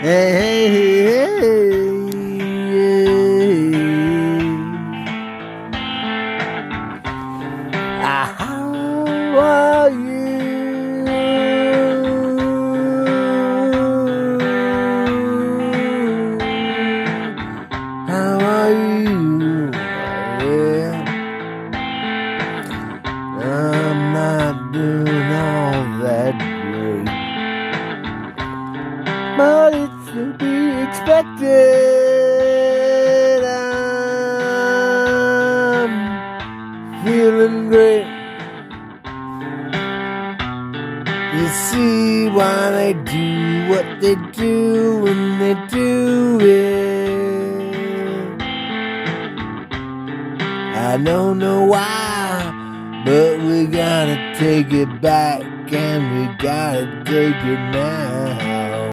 Hey, hey, how are you? How are you? Yeah. I'm not doing all that great, but it's to be expected. I'm feeling great. You see why they do what they do when they do it. I don't know why, but we gotta take it back, and we gotta take it now.